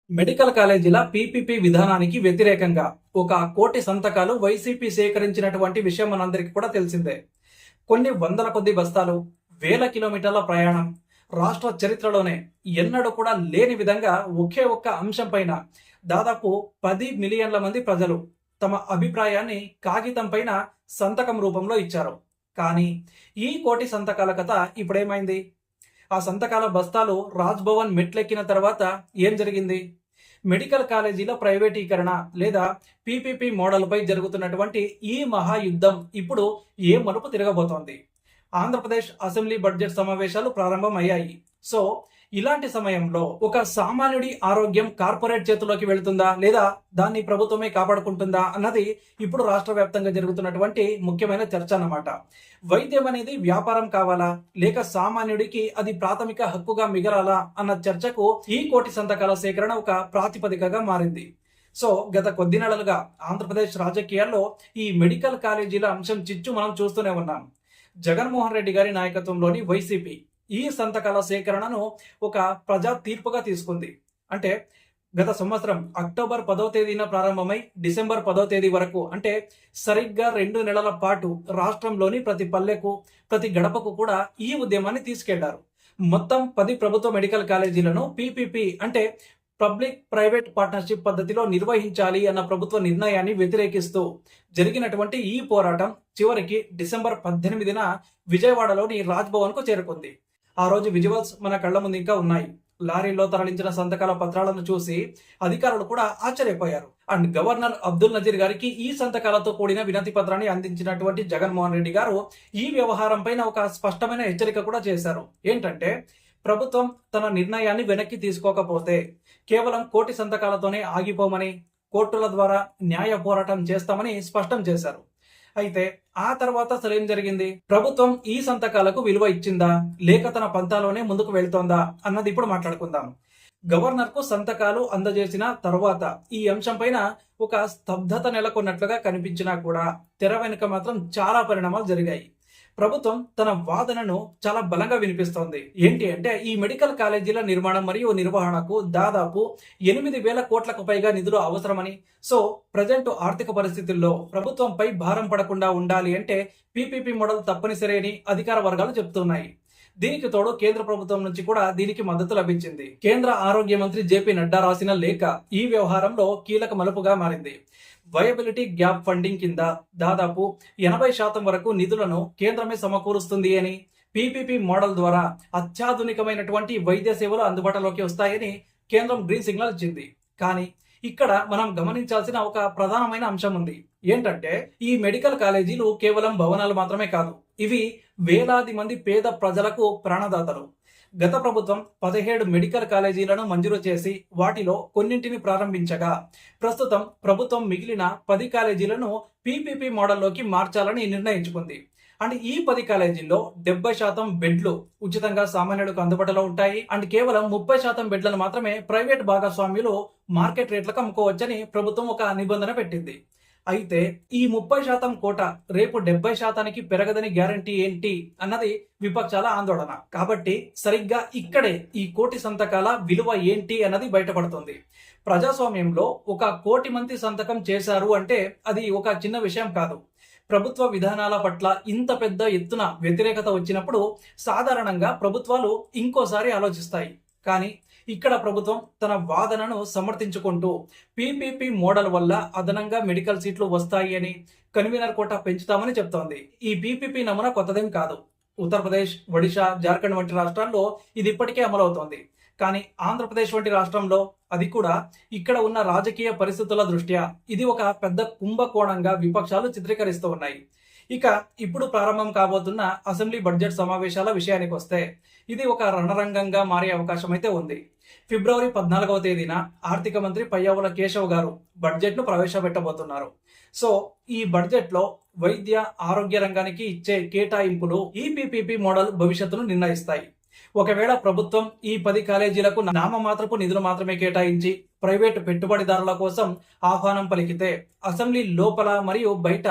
Medical కాలేజీల PPP విధానానికి వ్యతిరేకంగా 1,00,00,000 సంతకాలు వైసీపీ సేకరించినటువంటి విషయం మనందరికీ కూడా తెలిసిందే. కొన్ని వందల కొద్ది బస్తాలు, వేల కిలోమీటర్ల ప్రయాణం, రాష్ట్ర చరిత్రలోనే ఎన్నడూ కూడా లేని విధంగా ఒకే ఒక్క అంశం పైన దాదాపు 10 మిలియన్ల మంది ప్రజలు తమ అభిప్రాయాన్ని కాగితం పైన సంతకం రూపంలో ఇచ్చారు. కానీ ఈ కోటి సంతకాల కథ ఇప్పుడేమైంది? ఆ సంతకాల బస్తాలు రాజ్ భవన్ మెట్లెక్కిన తర్వాత ఏం జరిగింది? మెడికల్ కాలేజీల ప్రైవేటీకరణ లేదా పీపీపీ మోడల్పై జరుగుతున్నటువంటి ఈ మహాయుద్ధం ఇప్పుడు ఏ మలుపు తిరగబోతోంది? ఆంధ్రప్రదేశ్ అసెంబ్లీ బడ్జెట్ సమావేశాలు ప్రారంభం అయ్యాయి. సో ఇలాంటి సమయంలో ఒక సామాన్యుడి ఆరోగ్యం కార్పొరేట్ చేతిలోకి వెళుతుందా లేదా దాన్ని ప్రభుత్వమే కాపాడుకుంటుందా అన్నది ఇప్పుడు రాష్ట్ర వ్యాప్తంగా జరుగుతున్నటువంటి ముఖ్యమైన చర్చ అన్నమాట. వైద్యం అనేది వ్యాపారం కావాలా లేక సామాన్యుడికి అది ప్రాథమిక హక్కుగా మిగలాలా అన్న చర్చకు ఈ కోటి సంతకాల సేకరణ ఒక ప్రాతిపదికగా మారింది. సో గత కొద్ది నెలలుగా ఆంధ్రప్రదేశ్ రాజకీయాల్లో ఈ మెడికల్ కాలేజీల అంశం చిచ్చు మనం చూస్తూనే ఉన్నాం. జగన్మోహన్ రెడ్డి గారి నాయకత్వంలోని వైసీపీ ఈ సంతకాల సేకరణను ఒక ప్రజా తీర్పుగా తీసుకుంది. అంటే గత సంవత్సరం అక్టోబర్ 10వ తేదీన ప్రారంభమై డిసెంబర్ 10వ తేదీ వరకు, అంటే సరిగ్గా 2 నెలల పాటు రాష్ట్రంలోని ప్రతి పల్లెకు ప్రతి గడపకు కూడా ఈ ఉద్యమాన్ని తీసుకెళ్లారు. మొత్తం 10 ప్రభుత్వ మెడికల్ కాలేజీలను పీపీపీ అంటే పబ్లిక్ ప్రైవేట్ పార్ట్నర్షిప్ పద్ధతిలో నిర్వహించాలి అన్న ప్రభుత్వ నిర్ణయాన్ని వ్యతిరేకిస్తూ జరిగినటువంటి ఈ పోరాటం చివరికి డిసెంబర్ 18న విజయవాడలోని రాజ్ భవన్ కు చేరుకుంది. ఆ రోజు విజువల్స్ మన కళ్ల ముందు ఇంకా ఉన్నాయి. లారీలో తరలించిన సంతకాల పత్రాలను చూసి అధికారులు కూడా ఆశ్చర్యపోయారు. అండ్ గవర్నర్ అబ్దుల్ నజీర్ గారికి ఈ సంతకాలతో కూడిన వినతి పత్రాన్ని అందించినటువంటి జగన్మోహన్ రెడ్డి గారు ఈ వ్యవహారం పైన ఒక స్పష్టమైన హెచ్చరిక కూడా చేశారు. ఏంటంటే ప్రభుత్వం తన నిర్ణయాన్ని వెనక్కి తీసుకోకపోతే కేవలం కోటి సంతకాలతోనే ఆగిపోమని, కోర్టుల ద్వారా న్యాయ పోరాటం చేస్తామని స్పష్టం చేశారు. అయితే ఆ తర్వాత అసలు ఏం జరిగింది? ప్రభుత్వం ఈ సంతకాలకు విలువ ఇచ్చిందా లేక తన పంతాలోనే ముందుకు వెళ్తోందా అన్నది ఇప్పుడు మాట్లాడుకుందాం. గవర్నర్ కు సంతకాలు అందజేసిన తర్వాత ఈ అంశం పైన ఒక స్తబ్దత నెలకొన్నట్లుగా కనిపించినా కూడా తెర వెనుక మాత్రం చాలా పరిణామాలు జరిగాయి. ప్రభుత్వం తన వాదనను చాలా బలంగా వినిపిస్తోంది. ఏంటి అంటే ఈ మెడికల్ కాలేజీల నిర్మాణం మరియు నిర్వహణకు దాదాపు 8,000 కోట్లకు పైగా నిధులు అవసరమని, సో ప్రజెంట్ ఆర్థిక పరిస్థితుల్లో ప్రభుత్వంపై భారం పడకుండా ఉండాలి అంటే పీపీపీ మోడల్ తప్పనిసరి అని అధికార వర్గాలు చెప్తున్నాయి. దీనికి తోడు కేంద్ర ప్రభుత్వం నుంచి కూడా దీనికి మద్దతు లభించింది. కేంద్ర ఆరోగ్య మంత్రి జేపీ నడ్డా రాసిన లేఖ ఈ వ్యవహారంలో కీలక మలుపుగా మారింది. వయబిలిటీ గ్యాప్ ఫండింగ్ కింద దాదాపు 80% వరకు నిధులను కేంద్రమే సమకూరుస్తుంది అని, పీపీపీ మోడల్ ద్వారా అత్యాధునికమైనటువంటి వైద్య సేవలు అందుబాటులోకి వస్తాయని కేంద్రం గ్రీన్ సిగ్నల్ ఇచ్చింది. కానీ ఇక్కడ మనం గమనించాల్సిన ఒక ప్రధానమైన అంశం ఉంది. ఏంటంటే ఈ మెడికల్ కాలేజీలు కేవలం భవనాలు మాత్రమే కాదు, ఇవి వేలాది మంది పేద ప్రజలకు ప్రాణదాతలు. గత ప్రభుత్వం 17 మెడికల్ కాలేజీలను మంజూరు చేసి వాటిలో కొన్నింటిని ప్రారంభించగా ప్రస్తుతం ప్రభుత్వం మిగిలిన 10 కాలేజీలను పీపీపీ మోడల్లోకి మార్చాలని నిర్ణయించుకుంది. అండ్ ఈ 10 కాలేజీల్లో 70% బెడ్లు ఉచితంగా సామాన్యులకు అందుబాటులో ఉంటాయి. అండ్ కేవలం 30% బెడ్లను మాత్రమే ప్రైవేట్ భాగస్వామ్యులు మార్కెట్ రేట్లకు అమ్ముకోవచ్చని ప్రభుత్వం ఒక నిబంధన పెట్టింది. అయితే ఈ 30% కోట రేపు 70%కి పెరగదని గ్యారంటీ ఏంటి అన్నది విపక్షాల ఆందోళన. కాబట్టి సరిగ్గా ఇక్కడే ఈ కోటి సంతకాల విలువ ఏంటి అన్నది బయటపడుతుంది. ప్రజాస్వామ్యంలో 1,00,00,000 మంది సంతకం చేశారు అంటే అది ఒక చిన్న విషయం కాదు. ప్రభుత్వ విధానాల పట్ల ఇంత పెద్ద ఎత్తున వ్యతిరేకత వచ్చినప్పుడు సాధారణంగా ప్రభుత్వాలు ఇంకోసారి ఆలోచిస్తాయి. కానీ ఇక్కడ ప్రభుత్వం తన వాదనను సమర్థించుకుంటూ పీపీపీ మోడల్ వల్ల అదనంగా మెడికల్ సీట్లు వస్తాయి అని, కన్వీనర్ కోటా పెంచుతామని చెప్తోంది. ఈ పీపీపీ నమూనా కొత్తదేం కాదు. ఉత్తరప్రదేశ్, ఒడిశా, జార్ఖండ్ వంటి రాష్ట్రాల్లో ఇది ఇప్పటికే అమలవుతోంది. కానీ ఆంధ్రప్రదేశ్ వంటి రాష్ట్రంలో అది కూడా ఇక్కడ ఉన్న రాజకీయ పరిస్థితుల దృష్ట్యా ఇది ఒక పెద్ద కుంభకోణంగా విపక్షాలు చిత్రీకరిస్తూ ఉన్నాయి. ఇక ఇప్పుడు ప్రారంభం కాబోతున్న అసెంబ్లీ బడ్జెట్ సమావేశాల విషయానికి వస్తే ఇది ఒక రణరంగంగా మారే అవకాశం అయితే ఉంది. ఫిబ్రవరి 14వ తేదీన ఆర్థిక మంత్రి పయ్యావుల కేశవ్ గారు బడ్జెట్ ను ప్రవేశపెట్టబోతున్నారు. సో ఈ బడ్జెట్ లో వైద్య ఆరోగ్య రంగానికి ఇచ్చే కేటాయింపులు ఈ పీపీపీ మోడల్ భవిష్యత్తును నిర్ణయిస్తాయి. ఒకవేళ ప్రభుత్వం ఈ 10 కాలేజీలకు నామమాత్రపు నిధులు మాత్రమే కేటాయించి ప్రైవేటు పెట్టుబడిదారుల కోసం ఆహ్వానం పలికితే అసెంబ్లీ లోపల మరియు బయట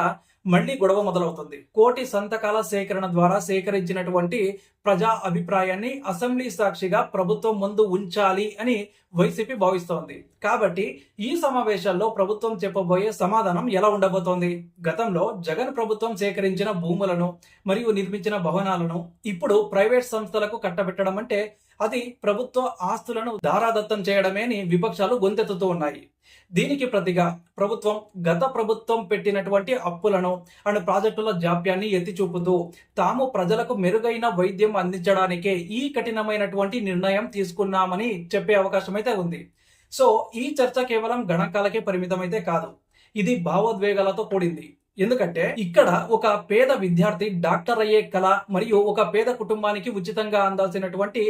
మళ్లీ గొడవ మొదలవుతుంది. కోటి సంతకాల సేకరణ ద్వారా సేకరించినటువంటి ప్రజా అభిప్రాయాన్ని అసెంబ్లీ సాక్షిగా ప్రభుత్వం ముందు ఉంచాలి అని వైసీపీ భావిస్తోంది. కాబట్టి ఈ సమావేశాల్లో ప్రభుత్వం చెప్పబోయే సమాధానం ఎలా ఉండబోతోంది? గతంలో జగన్ ప్రభుత్వం సేకరించిన భూములను మరియు నిర్మించిన భవనాలను ఇప్పుడు ప్రైవేట్ సంస్థలకు కట్టబెట్టడం అంటే అది ప్రభుత్వ ఆస్తులను దారాదత్తం చేయడమే అని విపక్షాలు గొంతెత్తుతూ ఉన్నాయి. దీనికి ప్రతిగా గత ప్రభుత్వం పెట్టినటువంటి అప్పులను అండ్ ప్రాజెక్టుల జాప్యాన్ని ఎత్తి చూపుతూ తాము ప్రజలకు మెరుగైన వైద్యం అందించడానికే ఈ కఠినమైనటువంటి నిర్ణయం తీసుకున్నామని చెప్పే అవకాశం అయితే ఉంది. సో ఈ చర్చ కేవలం గణాంకాలకే పరిమితమైతే కాదు, ఇది భావోద్వేగాలతో కూడింది. ఎందుకంటే ఇక్కడ ఒక పేద విద్యార్థి డాక్టర్ అయ్యే కళ మరియు ఒక పేద కుటుంబానికి ఉచితంగా అందాల్సినటువంటి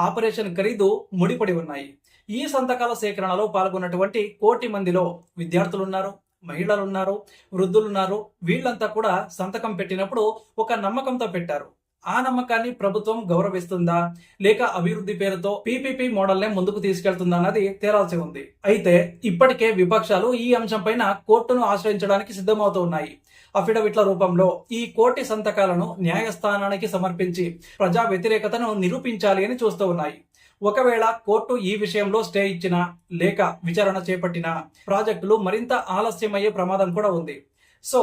ఆపరేషన్ ఖరీదు ముడిపడి ఉన్నాయి. ఈ సంతకాల సేకరణలో పాల్గొన్నటువంటి 1 కోటి మందిలో విద్యార్థులున్నారు, మహిళలున్నారు, వృద్ధులున్నారు. వీళ్ళంతా కూడా సంతకం పెట్టినప్పుడు ఒక నమ్మకంతో పెట్టారు. ఆ నమ్మకాన్ని ప్రభుత్వం గౌరవిస్తుందా లేక అభివృద్ధి పేరుతో పీపీపీ మోడల్నే ముందుకు తీసుకెళ్తుందా అన్నది తేలాల్సి ఉంది. అయితే ఇప్పటికే విపక్షాలు ఈ అంశంపైన కోర్టును ఆశ్రయించడానికి సిద్ధమవుతూ ఉన్నాయి. అఫిడవిట్ల రూపంలో ఈ 1 కోటి సంతకాలను న్యాయస్థానానికి సమర్పించి ప్రజా వ్యతిరేకతను నిరూపించాలి అని చూస్తూ ఉన్నాయి. ఒకవేళ కోర్టు ఈ విషయంలో స్టే ఇచ్చినా లేక విచారణ చేపట్టినా ప్రాజెక్టులు మరింత ఆలస్యమయ్యే ప్రమాదం కూడా ఉంది. సో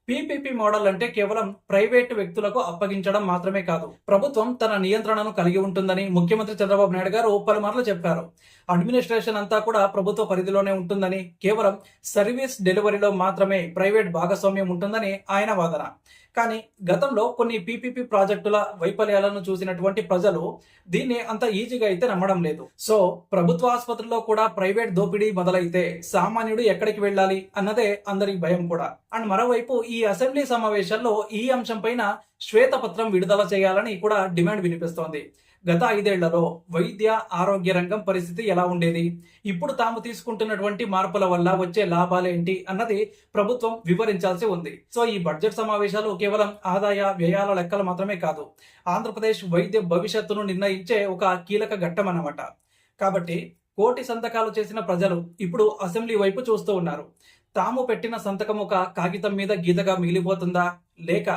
పీపీపీ మోడల్ అంటే కేవలం ప్రైవేటు వ్యక్తులకు అప్పగించడం మాత్రమే కాదు, ప్రభుత్వం తన నియంత్రణను కలిగి ఉంటుందని ముఖ్యమంత్రి చంద్రబాబు నాయుడు గారు పలుమార్లు చెప్పారు. అడ్మినిస్ట్రేషన్ అంతా కూడా ప్రభుత్వ పరిధిలోనే ఉంటుందని, కేవలం సర్వీస్ డెలివరీలో మాత్రమే ప్రైవేట్ భాగస్వామ్యం ఉంటుందని ఆయన వాదన. కానీ గతంలో కొన్ని పీపీపీ ప్రాజెక్టుల వైఫల్యాలను చూసినటువంటి ప్రజలు దీన్ని అంత ఈజీగా అయితే నమ్మడం లేదు. సో ప్రభుత్వ ఆసుపత్రుల్లో కూడా ప్రైవేట్ దోపిడీ మొదలైతే సామాన్యుడు ఎక్కడికి వెళ్ళాలి అన్నదే అందరి భయం కూడా. అండ్ మరోవైపు ఈ అసెంబ్లీ సమావేశాల్లో ఈ అంశం పైన శ్వేతపత్రం విడుదల చేయాలని కూడా డిమాండ్ వినిపిస్తోంది. గత 5 ఏళ్లలో వైద్య ఆరోగ్య రంగం పరిస్థితి ఎలా ఉండేది, ఇప్పుడు తాము తీసుకుంటున్నటువంటి మార్పుల వల్ల వచ్చే లాభాలేంటి అన్నది ప్రభుత్వం వివరించాల్సి ఉంది. సో ఈ బడ్జెట్ సమావేశాలు కేవలం ఆదాయ వ్యయాల లెక్కలు మాత్రమే కాదు, ఆంధ్రప్రదేశ్ వైద్య భవిష్యత్తును నిర్ణయించే ఒక కీలక ఘట్టం అన్నమాట. కాబట్టి 1 కోటి సంతకాలు చేసిన ప్రజలు ఇప్పుడు అసెంబ్లీ వైపు చూస్తూ ఉన్నారు. తాము పెట్టిన సంతకం ఒక కాగితం మీద గీతగా మిగిలిపోతుందా లేక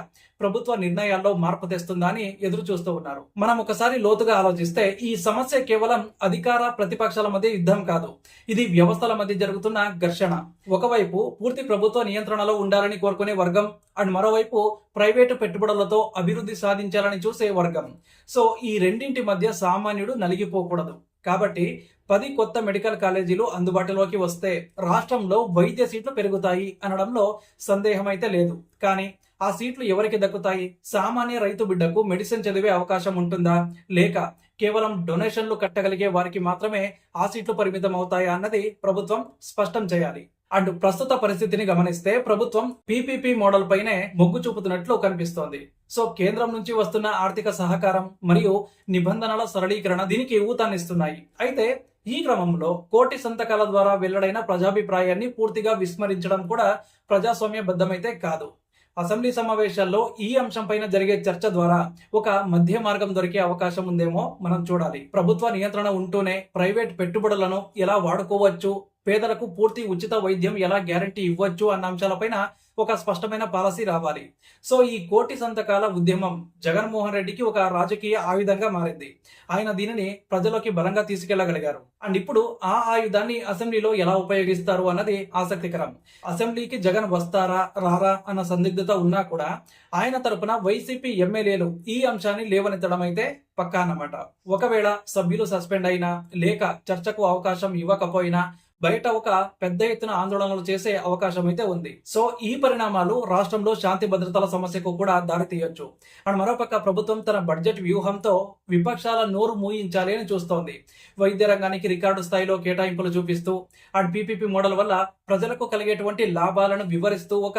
ప్రభుత్వ నిర్ణయాల్లో మార్పు తెస్తుందా అని ఎదురు చూస్తూ ఉన్నారు. మనం ఒకసారి లోతుగా ఆలోచిస్తే ఈ సమస్య కేవలం అధికార ప్రతిపక్షాల మధ్య యుద్ధం కాదు, ఇది వ్యవస్థల మధ్య జరుగుతున్న ఘర్షణ. ఒకవైపు పూర్తి ప్రభుత్వ నియంత్రణలో ఉండాలని కోరుకునే వర్గం అండ్ మరోవైపు ప్రైవేటు పెట్టుబడులతో అభివృద్ధి సాధించాలని చూసే వర్గం. సో ఈ రెండింటి మధ్య సామాన్యుడు నలిగిపోకూడదు. కాబట్టి 10 కొత్త మెడికల్ కాలేజీలు అందుబాటులోకి వస్తే రాష్ట్రంలో వైద్య సీట్లు పెరుగుతాయి అనడంలో సందేహం అయితే లేదు. కానీ ఆ సీట్లు ఎవరికి దక్కుతాయి? సామాన్య రైతు బిడ్డకు మెడిసిన్ చదివే అవకాశం ఉంటుందా లేక కేవలం డొనేషన్లు కట్టగలిగే వారికి మాత్రమే ఆ సీట్లు పరిమితం అవుతాయా అన్నది ప్రభుత్వం స్పష్టం చేయాలి. అండ్ ప్రస్తుత పరిస్థితిని గమనిస్తే ప్రభుత్వం పీపీపీ మోడల్ పైనే మొగ్గు చూపుతున్నట్లు కనిపిస్తోంది. సో కేంద్రం నుంచి వస్తున్న ఆర్థిక సహకారం మరియు నిబంధనల సరళీకరణ దీనికి ఊతాన్నిస్తున్నాయి. అయితే ఈ క్రమంలో 1 కోటి సంతకాల ద్వారా వెల్లడైన ప్రజాభిప్రాయాన్ని పూర్తిగా విస్మరించడం కూడా ప్రజాస్వామ్యబద్ధమైతే కాదు. అసెంబ్లీ సమావేశాల్లో ఈ అంశంపైన జరిగే చర్చ ద్వారా ఒక మధ్య మార్గం దొరికే అవకాశం ఉందేమో మనం చూడాలి. ప్రభుత్వ నియంత్రణ ఉంటూనే ప్రైవేట్ పెట్టుబడులను ఎలా వాడుకోవచ్చు, పేదలకు పూర్తి ఉచిత వైద్యం ఎలా గ్యారంటీ ఇవ్వచ్చు అన్న అంశాలపైన ఒక స్పష్టమైన పాలసీ రావాలి. సో ఈ 1 కోటి సంతకాల ఉద్యమం జగన్మోహన్ రెడ్డికి ఒక రాజకీయ ఆయుధంగా మారింది. ఆయన దీనిని ప్రజలోకి బలంగా తీసుకెళ్లగలిగారు. అండ్ ఇప్పుడు ఆ ఆయుధాన్ని అసెంబ్లీలో ఎలా ఉపయోగిస్తారు అన్నది ఆసక్తికరం. అసెంబ్లీకి జగన్ వస్తారా రారా అన్న సందిగ్ధత ఉన్నా కూడా ఆయన తరపున వైసీపీ ఎమ్మెల్యేలు ఈ అంశాన్ని లేవనెత్తడం అయితే పక్కా అన్నమాట. ఒకవేళ సభ్యులు సస్పెండ్ అయినా లేక చర్చకు అవకాశం ఇవ్వకపోయినా బయట ఒక పెద్ద ఎత్తున ఆందోళనలు చేసే అవకాశం అయితే ఉంది. సో ఈ పరిణామాలు రాష్ట్రంలో శాంతి భద్రతల సమస్యకు కూడా దారితీయొచ్చు. అండ్ మరోపక్క ప్రభుత్వం తన బడ్జెట్ వ్యూహంతో విపక్షాల నోరు మూయించాలి అని చూస్తోంది. వైద్య రంగానికి రికార్డు స్థాయిలో కేటాయింపులు చూపిస్తూ అండ్ పీపీపీ మోడల్ వల్ల ప్రజలకు కలిగేటువంటి లాభాలను వివరిస్తూ ఒక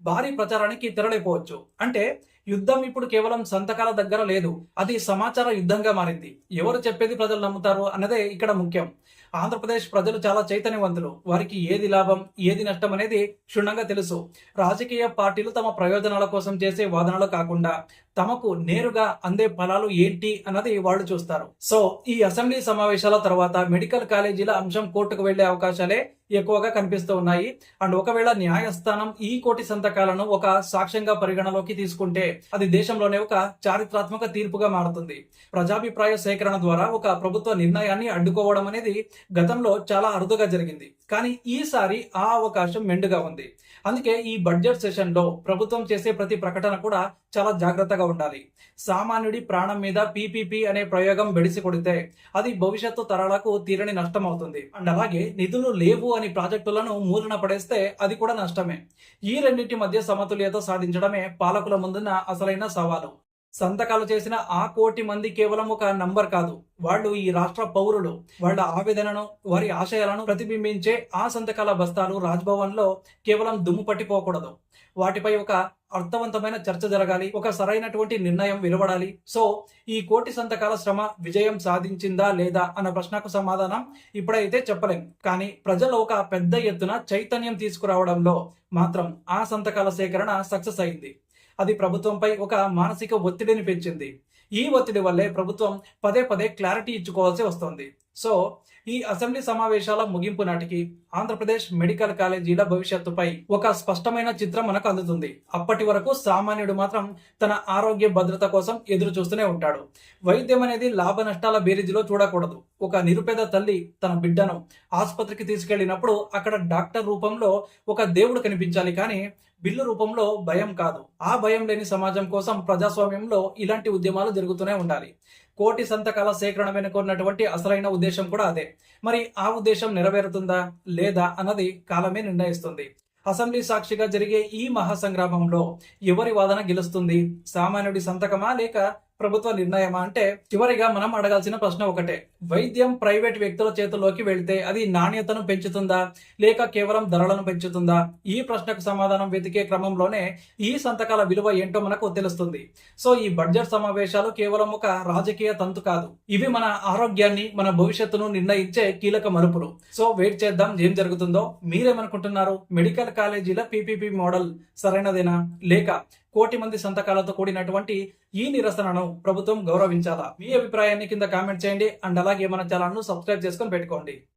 భారీ ప్రచారానికి తెరలేపోవచ్చు. అంటే యుద్ధం ఇప్పుడు కేవలం సంతకాల దగ్గర లేదు, అది సమాచార యుద్ధంగా మారింది. ఎవరు చెప్పేది ప్రజలు నమ్ముతారు అన్నదే ఇక్కడ ముఖ్యం. ఆంధ్రప్రదేశ్ ప్రజలు చాలా చైతన్యవంతులు. వారికి ఏది లాభం ఏది నష్టం అనేది క్షుణ్ణంగా తెలుసు. రాజకీయ పార్టీలు తమ ప్రయోజనాల కోసం చేసే వాదనలు కాకుండా తమకు నేరుగా అందే ఫలాలు ఏంటి అన్నది వాళ్ళు చూస్తారు. సో ఈ అసెంబ్లీ సమావేశాల తర్వాత మెడికల్ కాలేజీల అంశం కోర్టుకు వెళ్లే అవకాశాలే ఎక్కువగా కనిపిస్తూ ఉన్నాయి. అండ్ ఒకవేళ న్యాయస్థానం ఈ కోటి సంతకాలను ఒక సాక్ష్యంగా పరిగణలోకి తీసుకుంటే అది దేశంలోనే ఒక చారిత్రాత్మక తీర్పుగా మారుతుంది. ప్రజాభిప్రాయ సేకరణ ద్వారా ఒక ప్రభుత్వ నిర్ణయాన్ని అడ్డుకోవడం అనేది గతంలో చాలా అరుదుగా జరిగింది. కానీ ఈసారి ఆ అవకాశం మెండుగా ఉంది. అందుకే ఈ బడ్జెట్ సెషన్ లో ప్రభుత్వం చేసే ప్రతి ప్రకటన కూడా చాలా జాగ్రత్తగా ఉండాలి. సామాన్యుడి ప్రాణం మీద పీపీపీ అనే ప్రయోగం బెడిసి కొడితే అది భవిష్యత్తు తరాలకు తీరని నష్టం అవుతుంది. అండ్ అలాగే నిధులు లేవు అని ప్రాజెక్టులను మూలన పడేస్తే అది కూడా నష్టమే. ఈ రెండింటి మధ్య సమతుల్యత సాధించడమే పాలకుల ముందున్న అసలైన సవాలు. సంతకాలు చేసిన ఆ కోటి మంది కేవలం ఒక నంబర్ కాదు, వాళ్ళు ఈ రాష్ట్ర పౌరులు. వాళ్ళ ఆవేదనను, వారి ఆశయాలను ప్రతిబింబించే ఆ సంతకాల బస్తాలు రాజ్భవన్ లో కేవలం దుమ్ము పట్టిపోకూడదు. వాటిపై ఒక అర్థవంతమైన చర్చ జరగాలి, ఒక సరైనటువంటి నిర్ణయం వెలువడాలి. సో ఈ కోటి సంతకాల శ్రమ విజయం సాధించిందా లేదా అన్న ప్రశ్నకు సమాధానం ఇప్పుడైతే చెప్పలేం. కానీ ప్రజల్లో ఒక పెద్ద ఎత్తున చైతన్యం తీసుకురావడంలో మాత్రం ఆ సంతకాల సేకరణ సక్సెస్ అయింది. అది ప్రభుత్వంపై ఒక మానసిక ఒత్తిడిని పెంచింది. ఈ ఒత్తిడి వల్లే ప్రభుత్వం పదే పదే క్లారిటీ ఇచ్చుకోవాల్సి వస్తుంది. సో ఈ అసెంబ్లీ సమావేశాల ముగింపు నాటికి ఆంధ్రప్రదేశ్ మెడికల్ కాలేజీల భవిష్యత్తుపై ఒక స్పష్టమైన చిత్రం మనకు అందుతుంది. అప్పటి వరకు సామాన్యుడు మాత్రం తన ఆరోగ్య భద్రత కోసం ఎదురు చూస్తూనే ఉంటాడు. వైద్యం అనేది లాభ నష్టాల బేరీజులో చూడకూడదు. ఒక నిరుపేద తల్లి తన బిడ్డను ఆసుపత్రికి తీసుకెళ్లినప్పుడు అక్కడ డాక్టర్ రూపంలో ఒక దేవుడు కనిపించాలి, కానీ బిల్లు రూపంలో భయం కాదు. ఆ భయం లేని సమాజం కోసం ప్రజాస్వామ్యంలో ఇలాంటి ఉద్యమాలు జరుగుతూనే ఉండాలి. కోటి సంతకాల సేకరణ వెనుకున్నటువంటి అసలైన ఉద్దేశం కూడా అదే. మరి ఆ ఉద్దేశం నెరవేరుతుందా లేదా అన్నది కాలమే నిర్ణయిస్తుంది. అసెంబ్లీ సాక్షిగా జరిగే ఈ మహాసంగ్రామంలో ఎవరి వాదన గెలుస్తుంది? సామాన్యుడి సంతకమా లేక ప్రభుత్వ నిర్ణయమా? అంటే చివరిగా మనం అడగాల్సిన ప్రశ్న ఒకటే: వైద్యం ప్రైవేట్ వ్యక్తుల చేతుల్లోకి వెళ్తే అది నాణ్యతను పెంచుతుందా లేక కేవలం ధరలను పెంచుతుందా? ఈ ప్రశ్నకు సమాధానం వెతికే క్రమంలోనే ఈ సంతకాల విలువ ఏంటో మనకు తెలుస్తుంది. సో ఈ బడ్జెట్ సమావేశాలు కేవలం ఒక రాజకీయ తంతు కాదు, ఇవి మన ఆరోగ్యాన్ని, మన భవిష్యత్తును నిర్ణయించే కీలక మలుపులు. సో వెయిట్ చేద్దాం ఏం జరుగుతుందో. మీరేమనుకుంటున్నారు? మెడికల్ కాలేజీల పీపీపీ మోడల్ సరైనదేనా లేక కోటి మంది సంతకాలతో కూడినటువంటి ఈ నిరసనను ప్రభుత్వం గౌరవించాలా? మీ అభిప్రాయాన్ని కింద కామెంట్ చేయండి. అండ్ అలాగే మన ఛానల్ ను సబ్స్క్రైబ్ చేసుకొని పెట్టుకోండి.